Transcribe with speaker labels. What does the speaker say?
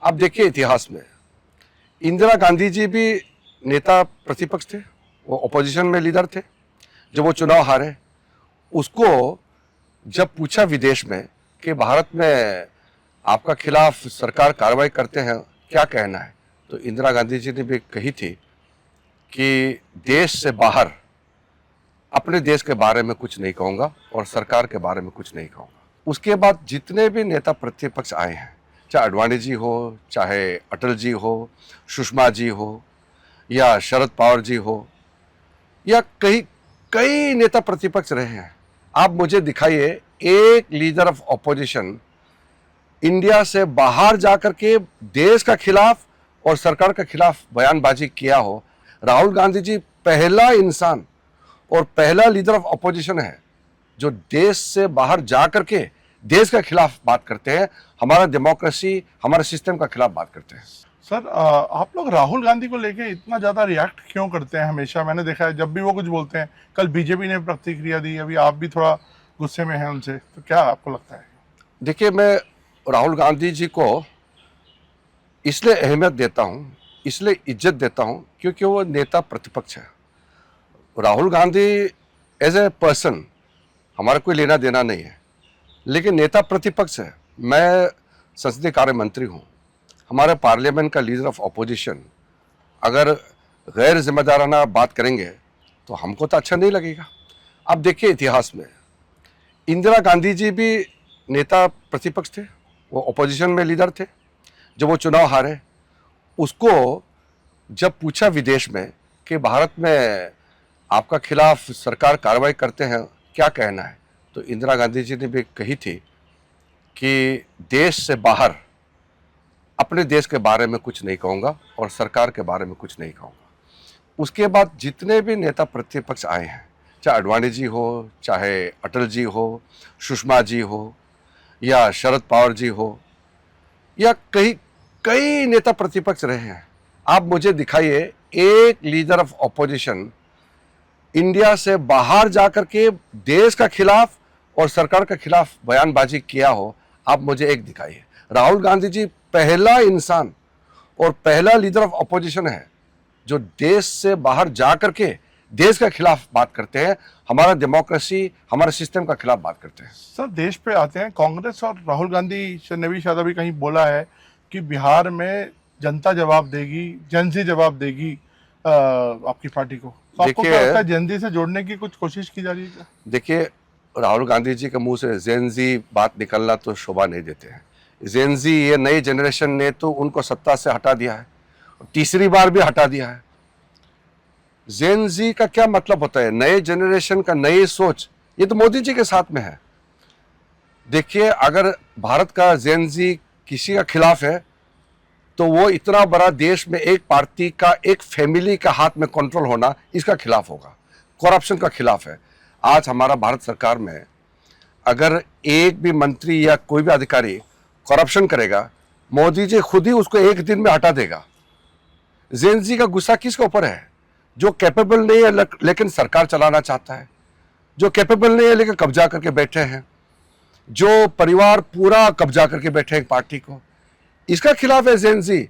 Speaker 1: आप देखिए इतिहास में इंदिरा गांधी जी भी नेता प्रतिपक्ष थे, वो अपोजिशन में लीडर थे। जब वो चुनाव हारे, उसको जब पूछा विदेश में कि भारत में आपका खिलाफ सरकार कार्रवाई करते हैं, क्या कहना है, तो इंदिरा गांधी जी ने भी कही थी कि देश से बाहर अपने देश के बारे में कुछ नहीं कहूँगा और सरकार के बारे में कुछ नहीं कहूँगा। उसके बाद जितने भी नेता प्रतिपक्ष आए हैं, चाहे अडवाणी जी हो, चाहे अटल जी हो, सुषमा जी हो, या शरद पवार जी हो, या कई कई नेता प्रतिपक्ष रहे हैं। आप मुझे दिखाइए एक लीडर ऑफ ऑपोजिशन इंडिया से बाहर जाकर के देश का खिलाफ और सरकार के खिलाफ बयानबाजी किया हो। राहुल गांधी जी पहला इंसान और पहला लीडर ऑफ ऑपोजिशन है जो देश से बाहर जाकर के देश के खिलाफ बात करते हैं, हमारा डेमोक्रेसी, हमारे सिस्टम का खिलाफ बात करते हैं।
Speaker 2: सर, आप लोग राहुल गांधी को लेके इतना ज्यादा रिएक्ट क्यों करते हैं? हमेशा मैंने देखा है जब भी वो कुछ बोलते हैं, कल बीजेपी ने प्रतिक्रिया दी, अभी आप भी थोड़ा गुस्से में हैं उनसे, तो क्या आपको लगता है?
Speaker 1: देखिए, मैं राहुल गांधी जी को इसलिए अहमियत देता हूँ, इसलिए इज्जत देता हूँ क्योंकि वो नेता प्रतिपक्ष है। Rahul Gandhi as a person हमारा कोई लेना देना नहीं है, लेकिन नेता प्रतिपक्ष है। मैं संसदीय कार्य मंत्री हूँ। हमारे पार्लियामेंट का लीडर ऑफ अपोजिशन अगर गैर जिम्मेदाराना बात करेंगे तो हमको तो अच्छा नहीं लगेगा। अब देखिए इतिहास में इंदिरा गांधी जी भी नेता प्रतिपक्ष थे, वो अपोजिशन में लीडर थे। जब वो चुनाव हारे, उसको जब पूछा विदेश में कि भारत में आपका खिलाफ सरकार कार्रवाई करते हैं, क्या कहना है, तो इंदिरा गांधी जी ने भी कही थी कि देश से बाहर अपने देश के बारे में कुछ नहीं कहूँगा और सरकार के बारे में कुछ नहीं कहूँगा। उसके बाद जितने भी नेता प्रतिपक्ष आए हैं, चाहे अडवाणी जी हो, चाहे अटल जी हो, सुषमा जी हो, या शरद पवार जी हो, या कई कई नेता प्रतिपक्ष रहे हैं। आप मुझे दिखाइए एक लीडर ऑफ ऑपोजिशन इंडिया से बाहर जाकर के देश का खिलाफ और सरकार के खिलाफ बयानबाजी किया हो। आप मुझे एक दिखाइए। राहुल गांधी जी पहला इंसान और पहला लीडर ऑफ ऑपोजिशन है जो देश से बाहर जाकर के देश के खिलाफ बात करते हैं, हमारा डेमोक्रेसी, हमारे सिस्टम का खिलाफ बात करते हैं।
Speaker 2: सर, देश पे आते हैं। कांग्रेस और राहुल गांधी ने भी शायद अभी कहीं बोला है कि बिहार में जनता जवाब देगी, जेनजी जवाब देगी आपकी पार्टी को। तो आपको क्या लगता है, जेनजी से जोड़ने की कुछ कोशिश की जा रही है क्या?
Speaker 1: देखिए, राहुल गांधी जी के मुंह से जेनजी बात निकलना तो शोभा नहीं देते हैं। जेनजी, ये नई जनरेशन ने तो उनको सत्ता से हटा दिया है, तीसरी बार भी हटा दिया है। जेनजी का क्या मतलब होता है? नए जनरेशन का नई सोच, ये तो मोदी जी के साथ में है। देखिए, अगर भारत का जेनजी किसी का खिलाफ है तो वो इतना बड़ा देश में एक पार्टी का, एक फैमिली का हाथ में कंट्रोल होना, इसका खिलाफ होगा, करप्शन का खिलाफ है। आज हमारा भारत सरकार में अगर एक भी मंत्री या कोई भी अधिकारी करप्शन करेगा, मोदी जी खुद ही उसको एक दिन में हटा देगा। जेनजी का गुस्सा किसके ऊपर है? जो कैपेबल नहीं है लेकिन सरकार चलाना चाहता है, जो कैपेबल नहीं है लेकिन कब्जा करके बैठे हैं, जो परिवार पूरा कब्जा करके बैठे हैं एक पार्टी को, इसका खिलाफ है जेनजी।